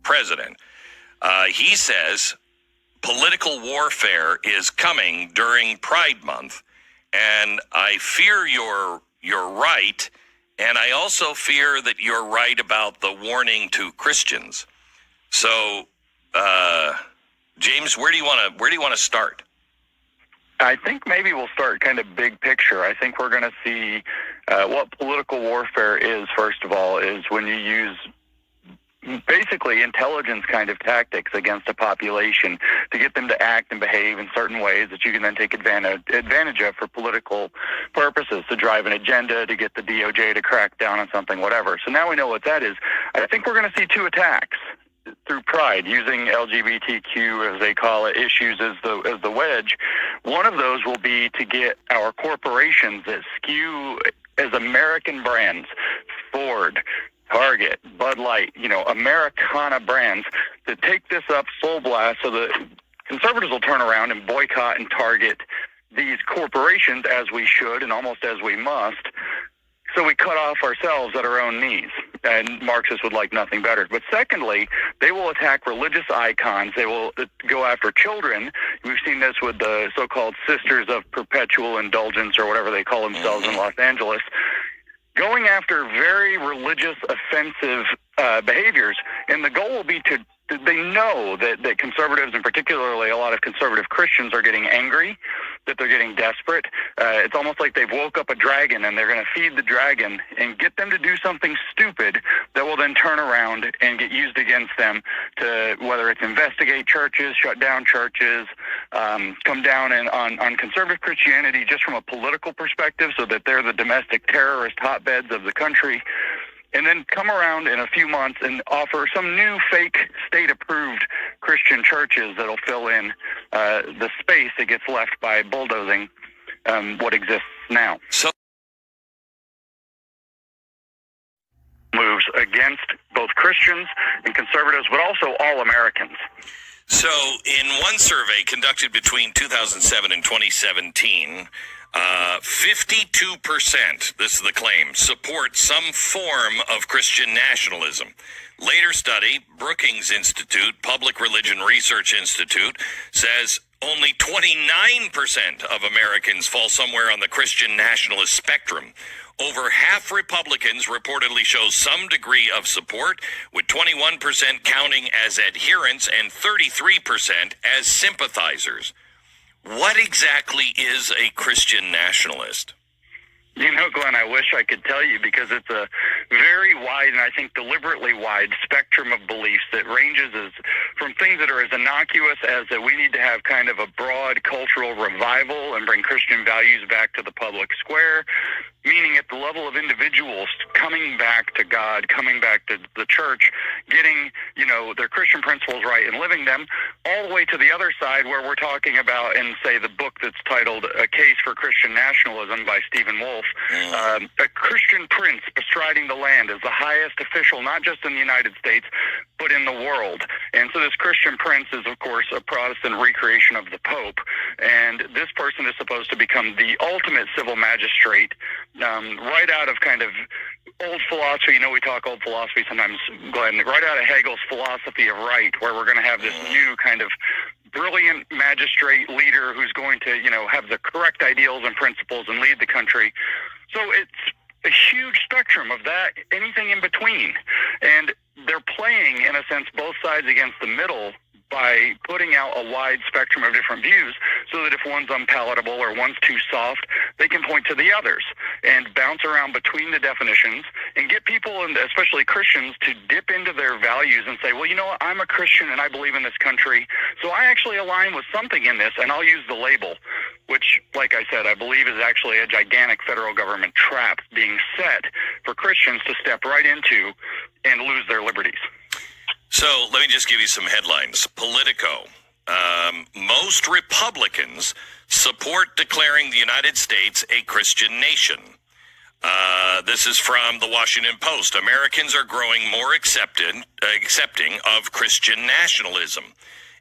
president. He says political warfare is coming during Pride Month, and I fear you're right, and I also fear that you're right about the warning to Christians. So, James, where do you want to start? I think maybe we'll start kind of big picture. I think we're going to see what political warfare is, first of all, is when you use basically intelligence kind of tactics against a population to get them to act and behave in certain ways that you can then take advantage of for political purposes, to drive an agenda, to get the DOJ to crack down on something, whatever. So now we know what that is. I think we're going to see two attacks through Pride, using LGBTQ, as they call it, issues as the wedge. One of those will be to get our corporations that skew as American brands, Ford, Target, Bud Light, Americana brands, to take this up full blast so that conservatives will turn around and boycott and target these corporations, as we should and almost as we must. So we cut off ourselves at our own knees, and Marxists would like nothing better. But secondly, they will attack religious icons. They will go after children. We've seen this with the so-called Sisters of Perpetual Indulgence, or whatever they call themselves in Los Angeles, going after very religious, offensive behaviors. And the goal will be they know that conservatives, and particularly a lot of conservative Christians, are getting angry, that they're getting desperate. It's almost like they've woke up a dragon, and they're going to feed the dragon and get them to do something stupid that will then turn around and get used against them, to whether it's investigate churches, shut down churches, come down on conservative Christianity just from a political perspective, so that they're the domestic terrorist hotbeds of the country, and then come around in a few months and offer some new fake state-approved Christian churches that'll fill in the space that gets left by bulldozing what exists now. So moves against both Christians and conservatives, but also all Americans. So in one survey conducted between 2007 and 2017, 52%, this is the claim, support some form of Christian nationalism. Later study, Brookings Institute, Public Religion Research Institute, says only 29% of Americans fall somewhere on the Christian nationalist spectrum. Over half Republicans reportedly show some degree of support, with 21% counting as adherents and 33% as sympathizers. What exactly is a Christian nationalist? Glenn, I wish I could tell you, because it's a very wide, and I think deliberately wide, spectrum of beliefs that ranges from things that are as innocuous as that we need to have kind of a broad cultural revival and bring Christian values back to the public square, meaning at the level of individuals coming back to God, coming back to the church, getting, their Christian principles right and living them, all the way to the other side, where we're talking about, in, say, the book that's titled A Case for Christian Nationalism by Stephen Wolfe, a Christian prince bestriding the land as the highest official, not just in the United States, but in the world. And so this Christian prince is, of course, a Protestant recreation of the Pope, and this person is supposed to become the ultimate civil magistrate, right out of kind of old philosophy. We talk old philosophy sometimes, Glenn, right out of Hegel's philosophy of right, where we're going to have this new kind of brilliant magistrate leader who's going to, have the correct ideals and principles and lead the country. So it's a huge spectrum of that, anything in between. And they're playing, in a sense, both sides against the middle by putting out a wide spectrum of different views, so that if one's unpalatable or one's too soft, they can point to the others and bounce around between the definitions and get people, and especially Christians, to dip into their values and say, well, you know what, I'm a Christian and I believe in this country, so I actually align with something in this, and I'll use the label, which, like I said, I believe is actually a gigantic federal government trap being set for Christians to step right into and lose their liberties. So let me just give you some headlines. Politico. Most Republicans support declaring the United States a Christian nation. This is from the Washington Post. Americans are growing more accepting of Christian nationalism.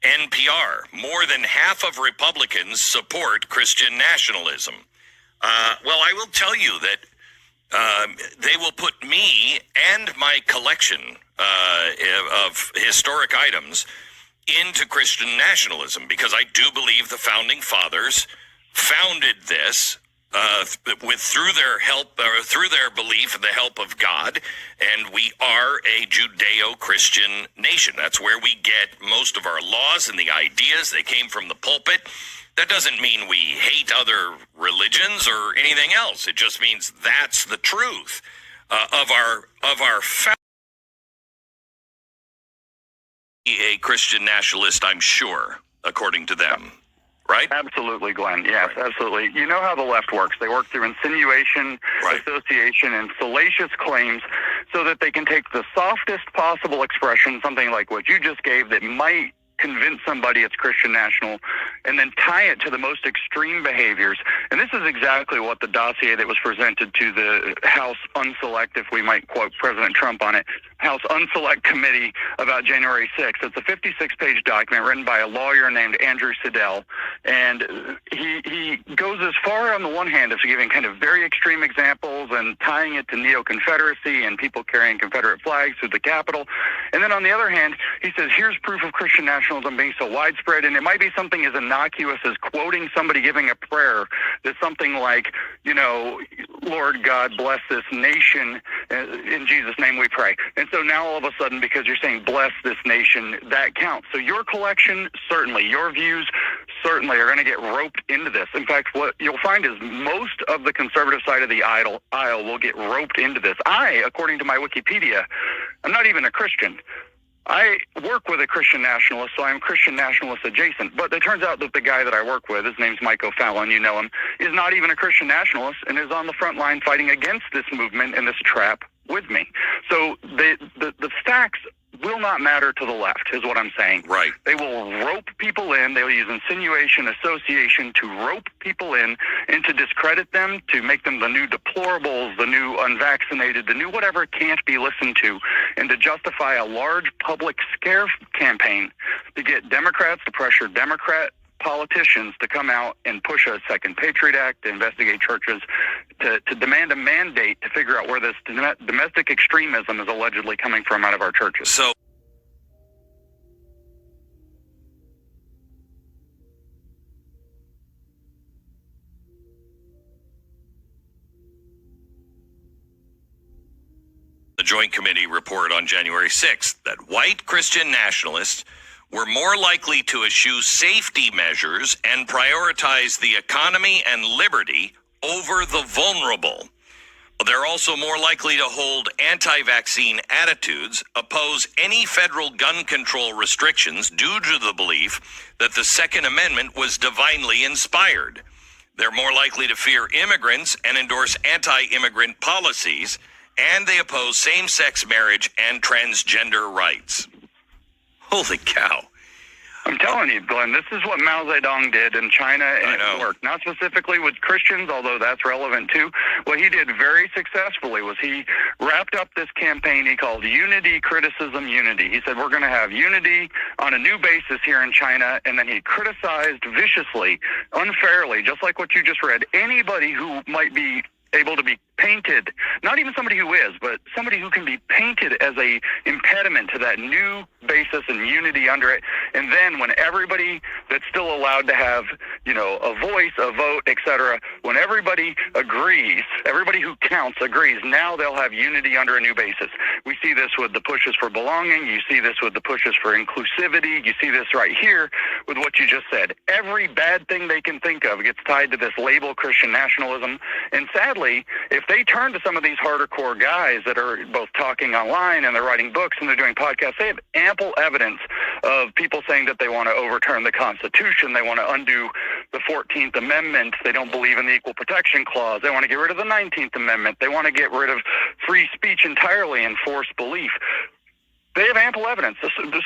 NPR. More than half of Republicans support Christian nationalism. Well, I will tell you that they will put me and my collection of historic items into Christian nationalism, because I do believe the founding fathers founded this through their help, or through their belief in the help of God, and we are a Judeo-Christian nation. That's where we get most of our laws and the ideas. They came from the pulpit. That doesn't mean we hate other religions or anything else. It just means that's the truth of our founding. A Christian nationalist, I'm sure, according to them. Right? Absolutely, Glenn. Yes, right. Absolutely. You know how the left works. They work through insinuation, right. association, and salacious claims so that they can take the softest possible expression, something like what you just gave, that might convince somebody it's Christian national, and then tie it to the most extreme behaviors. And this is exactly what the dossier that was presented to the House Unselect, if we might quote President Trump on it, House Unselect Committee about January 6th. It's a 56-page document written by a lawyer named Andrew Siddell, and he goes as far on the one hand as giving kind of very extreme examples and tying it to neo-Confederacy and people carrying Confederate flags through the Capitol. And then on the other hand, he says, here's proof of Christian nationalism being so widespread, and it might be something as innocuous as quoting somebody giving a prayer that's something like, Lord God, bless this nation, in Jesus' name we pray. And so now all of a sudden, because you're saying bless this nation, that counts. So your collection, certainly, your views, certainly are going to get roped into this. In fact, what you'll find is most of the conservative side of the aisle will get roped into this. According to my Wikipedia, I'm not even a Christian. I work with a Christian nationalist, so I'm Christian nationalist adjacent. But it turns out that the guy that I work with, his name's Mike O'Fallon, you know him, is not even a Christian nationalist and is on the front line fighting against this movement and this trap with me. So the facts will not matter to the left, is what I'm saying. Right. They will rope people in. They'll use insinuation, association to rope people in and to discredit them, to make them the new deplorables, the new unvaccinated, the new whatever can't be listened to, and to justify a large public scare campaign to get Democrats to pressure Democrat politicians to come out and push a second Patriot Act, to investigate churches, to demand a mandate to figure out where this domestic extremism is allegedly coming from out of our churches. So the Joint Committee report on January 6th that white Christian nationalists were more likely to eschew safety measures and prioritize the economy and liberty over the vulnerable. They're also more likely to hold anti-vaccine attitudes, oppose any federal gun control restrictions due to the belief that the Second Amendment was divinely inspired. They're more likely to fear immigrants and endorse anti-immigrant policies, and they oppose same-sex marriage and transgender rights. Holy cow. I'm telling you, Glenn, this is what Mao Zedong did in China, and it worked. Not specifically with Christians, although that's relevant too. What he did very successfully was he wrapped up this campaign he called Unity, Criticism, Unity. He said, we're going to have unity on a new basis here in China, and then he criticized viciously, unfairly, just like what you just read, anybody who might be able to be painted, not even somebody who is, but somebody who can be painted as a impediment to that new basis and unity under it. And then when everybody that's still allowed to have, a voice, a vote, etc., when everybody agrees, everybody who counts agrees, now they'll have unity under a new basis. We see this with the pushes for belonging. You see this with the pushes for inclusivity. You see this right here with what you just said. Every bad thing they can think of gets tied to this label Christian nationalism. And sadly, if they turn to some of these harder core guys that are both talking online and they're writing books and they're doing podcasts, they have ample evidence of people saying that they want to overturn the Constitution, they want to undo the 14th Amendment, they don't believe in the Equal Protection Clause, they want to get rid of the 19th Amendment, they want to get rid of free speech entirely and force belief. They have ample evidence.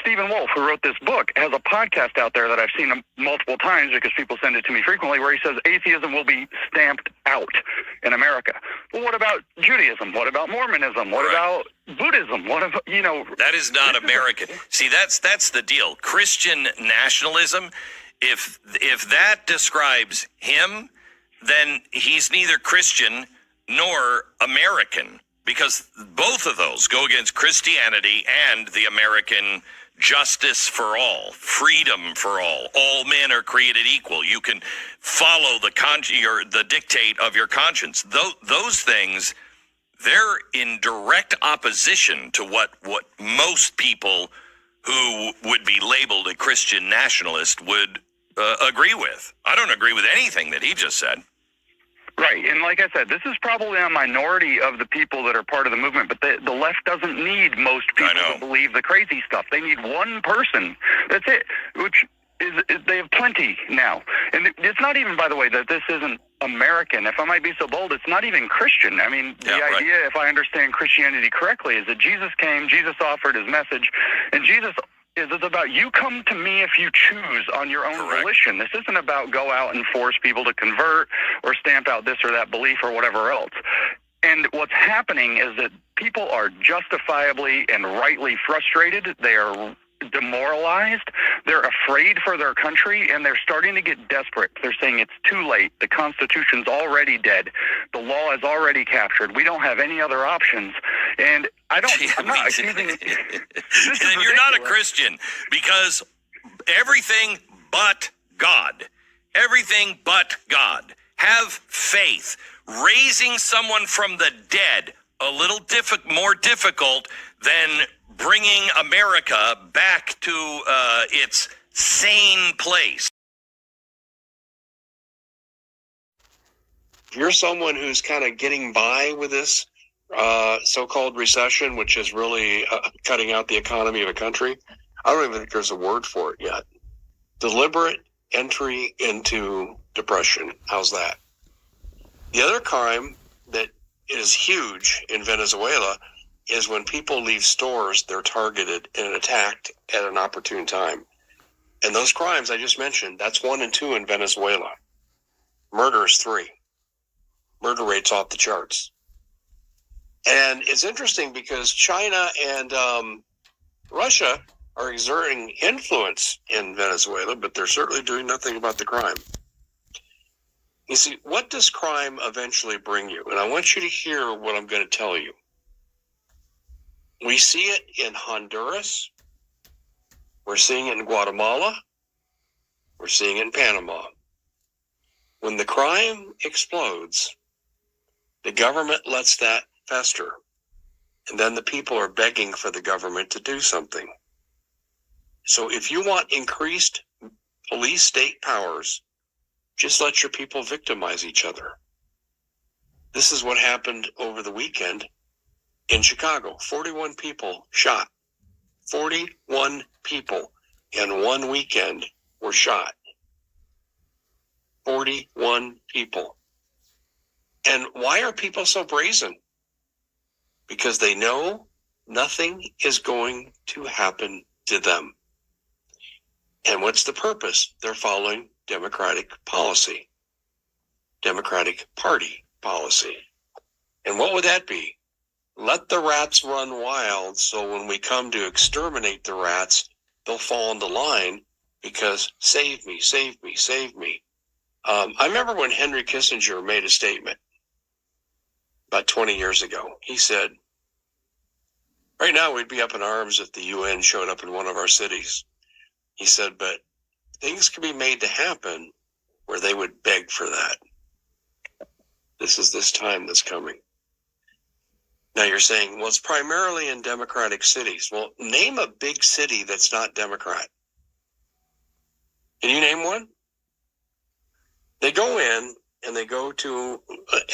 Stephen Wolfe, who wrote this book, has a podcast out there that I've seen multiple times because people send it to me frequently, where he says atheism will be stamped out in America. Well, what about Judaism? What about Mormonism? What about Buddhism? What about, That is not American. See, that's the deal. Christian nationalism, if that describes him, then he's neither Christian nor American. because both of those go against Christianity and the American justice for all, freedom for all. All men are created equal. You can follow the dictate of your conscience. Those things, they're in direct opposition to what most people who would be labeled a Christian nationalist would agree with. I don't agree with anything that he just said. Right, and like I said, this is probably a minority of the people that are part of the movement, but the left doesn't need most people to believe the crazy stuff. They need one person. That's it, which is they have plenty now. And it's not even, by the way, that this isn't American. If I might be so bold, it's not even Christian. I mean, the idea, if I understand Christianity correctly, is that Jesus came, Jesus offered his message, and Jesus is it's about you come to me if you choose on your own volition. This isn't about go out and force people to convert or stamp out this or that belief or whatever else. And what's happening is that people are justifiably and rightly frustrated. They are demoralized. They're afraid for their country, and they're starting to get desperate. They're saying it's too late. The Constitution's already dead. The law is already captured. We don't have any other options. And I'm not accusing. And you're not a Christian, because everything but God. Everything but God. Have faith. Raising someone from the dead, a little more difficult than bringing America back to its sane place. If you're someone who's kind of getting by with this so-called recession, which is really cutting out the economy of a country, I don't even think there's a word for it yet. Deliberate entry into depression. How's that? The other crime that is huge in Venezuela is when people leave stores, they're targeted and attacked at an opportune time. And those crimes I just mentioned, that's 1 and 2 in Venezuela. Murder is 3. Murder rate's off the charts. And it's interesting because China and Russia are exerting influence in Venezuela, but they're certainly doing nothing about the crime. You see, what does crime eventually bring you? And I want you to hear what I'm going to tell you. We see it in Honduras. We're seeing it in Guatemala. We're seeing it in Panama. When the crime explodes, the government lets that fester. And then the people are begging for the government to do something. So if you want increased police state powers, just let your people victimize each other. This is what happened over the weekend in Chicago. 41 people shot. 41 people in one weekend were shot. 41 people. And why are people so brazen? Because they know nothing is going to happen to them. And what's the purpose? They're following Democratic policy, Democratic Party policy. And what would that be? Let the rats run wild, so when we come to exterminate the rats, they'll fall into line because save me, save me, save me. I remember when Henry Kissinger made a statement about 20 years ago. He said, right now we'd be up in arms if the UN showed up in one of our cities. He said, but things can be made to happen where they would beg for that. This is this time that's coming. Now you're saying, well, it's primarily in Democratic cities. Well, name a big city that's not Democrat. Can you name one? They go in and they go to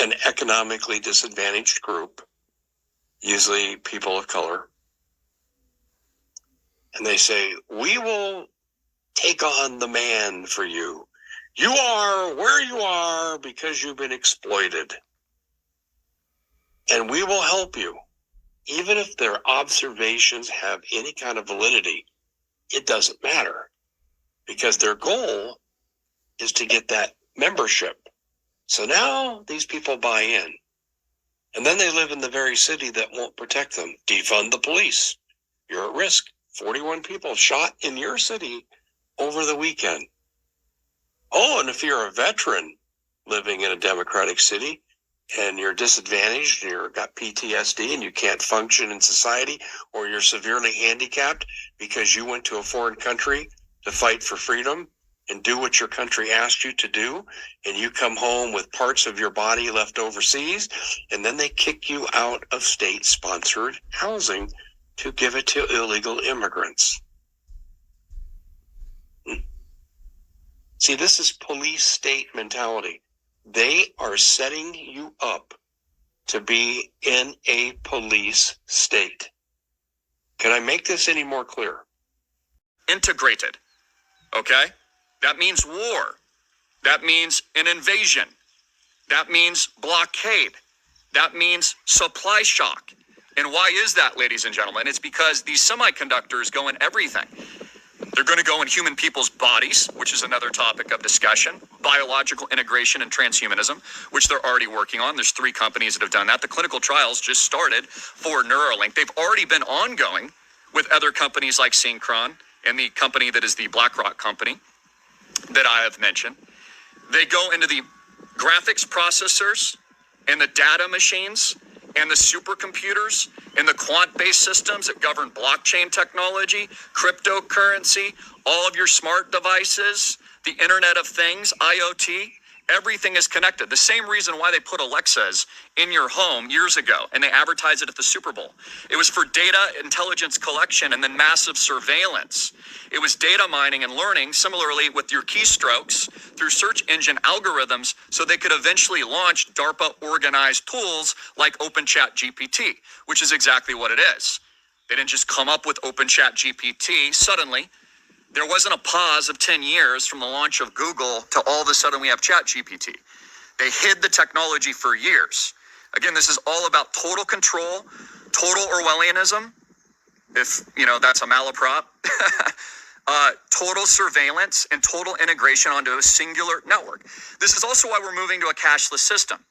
an economically disadvantaged group, usually people of color, and they say, we will take on the man for you. You are where you are because you've been exploited. And we will help you. Even if their observations have any kind of validity, it doesn't matter. Because their goal is to get that membership. So now these people buy in. And then they live in the very city that won't protect them. Defund the police. You're at risk. 41 people shot in your city over the weekend. Oh, and if you're a veteran living in a Democratic city, and you're disadvantaged, and you've got PTSD, and you can't function in society, or you're severely handicapped because you went to a foreign country to fight for freedom and do what your country asked you to do, and you come home with parts of your body left overseas, and then they kick you out of state-sponsored housing to give it to illegal immigrants. See, this is police state mentality. They are setting you up to be in a police state. Can I make this any more clear? Integrated. Okay? That means war. That means an invasion. That means blockade. That means supply shock. And why is that, ladies and gentlemen? It's because these semiconductors go in everything. They're going to go in human people's bodies, which is another topic of discussion. Biological integration and transhumanism, which they're already working on. There's 3 companies that have done that. The clinical trials just started for Neuralink. They've already been ongoing with other companies like Synchron and the company that is the BlackRock company that I have mentioned. They go into the graphics processors and the data machines and the supercomputers and the quant-based systems that govern blockchain technology, cryptocurrency, all of your smart devices, the Internet of Things, IoT, everything is connected. The same reason why they put Alexas in your home years ago and they advertised it at the Super Bowl. It was for data intelligence collection and then massive surveillance. It was data mining and learning, similarly with your keystrokes through search engine algorithms, so they could eventually launch DARPA organized tools like OpenChat GPT, which is exactly what it is. They didn't just come up with OpenChat GPT suddenly. There wasn't a pause of 10 years from the launch of Google to all of a sudden we have Chat GPT. They hid the technology for years. Again, this is all about total control, total Orwellianism, if, that's a malaprop, total surveillance and total integration onto a singular network. This is also why we're moving to a cashless system.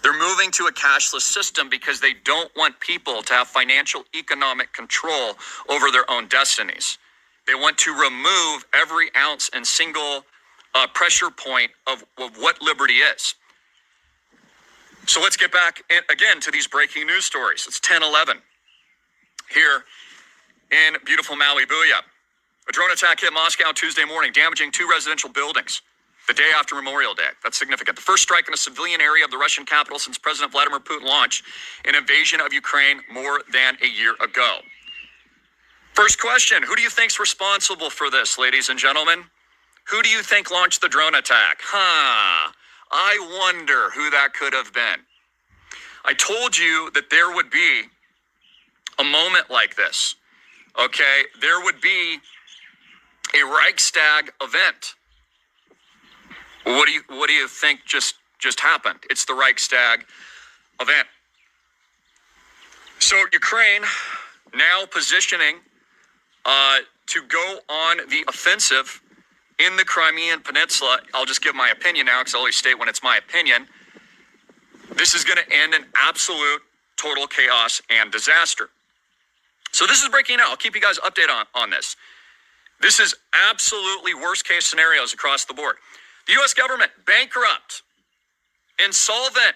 They're moving to a cashless system because they don't want people to have financial economic control over their own destinies. They want to remove every ounce and single pressure point of what liberty is. So let's get back again to these breaking news stories. It's 10:11 here in beautiful Maui, Booyah. A drone attack hit Moscow Tuesday morning, damaging 2 residential buildings the day after Memorial Day. That's significant. The first strike in a civilian area of the Russian capital since President Vladimir Putin launched an invasion of Ukraine more than a year ago. First question, who do you think's responsible for this, ladies and gentlemen? Who do you think launched the drone attack? I wonder who that could have been. I told you that there would be a moment like this, okay? There would be a Reichstag event. What do you think just happened? It's the Reichstag event. So Ukraine now positioning to go on the offensive in the Crimean Peninsula. I'll just give my opinion now because I always state when it's my opinion. This is going to end in absolute total chaos and disaster. So this is breaking out. I'll keep you guys updated on this. This is absolutely worst case scenarios across the board. The U.S. government, bankrupt, insolvent.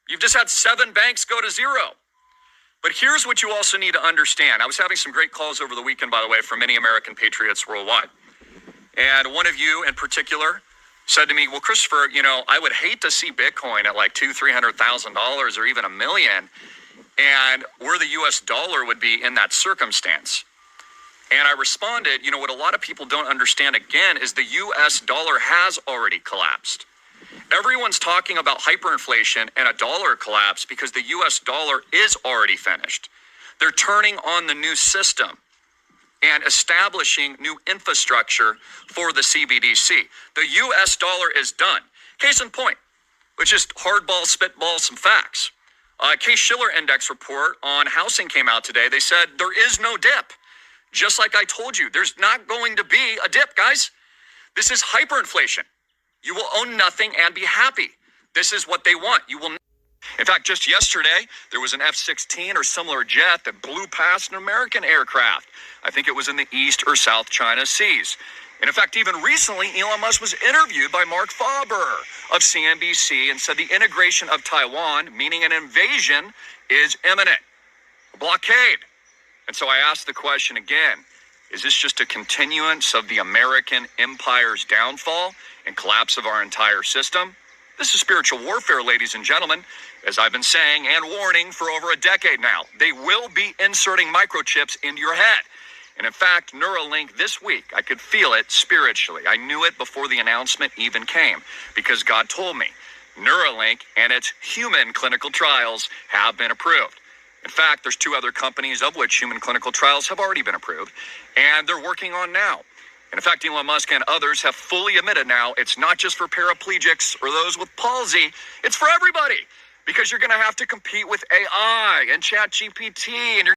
You've just had 7 banks go to zero. But here's what you also need to understand. I was having some great calls over the weekend, by the way, from many American patriots worldwide. And one of you in particular said to me, well, Christopher, I would hate to see Bitcoin at like $200,000-$300,000 or even $1 million, and where the U.S. dollar would be in that circumstance. And I responded, what a lot of people don't understand, again, is the U.S. dollar has already collapsed. Everyone's talking about hyperinflation and a dollar collapse because the U.S. dollar is already finished. They're turning on the new system and establishing new infrastructure for the CBDC. The U.S. dollar is done. Case in point, let's just hardball, spitball some facts. Case-Shiller Index report on housing came out today. They said there is no dip. Just like I told you, there's not going to be a dip, guys. This is hyperinflation. You will own nothing and be happy. This is what they want. You will. In fact, just yesterday, there was an F-16 or similar jet that blew past an American aircraft. I think it was in the East or South China Seas. And in fact, even recently, Elon Musk was interviewed by Mark Faber of CNBC and said the integration of Taiwan, meaning an invasion, is imminent. A blockade. And so I asked the question again, is this just a continuance of the American empire's downfall and collapse of our entire system? This is spiritual warfare, ladies and gentlemen. As I've been saying and warning for over a decade now, they will be inserting microchips into your head. And in fact, Neuralink this week, I could feel it spiritually. I knew it before the announcement even came because God told me. Neuralink and its human clinical trials have been approved. In fact, there's 2 other companies of which human clinical trials have already been approved, and they're working on now. And in fact, Elon Musk and others have fully admitted now it's not just for paraplegics or those with palsy, it's for everybody. Because you're going to have to compete with AI and ChatGPT, and you're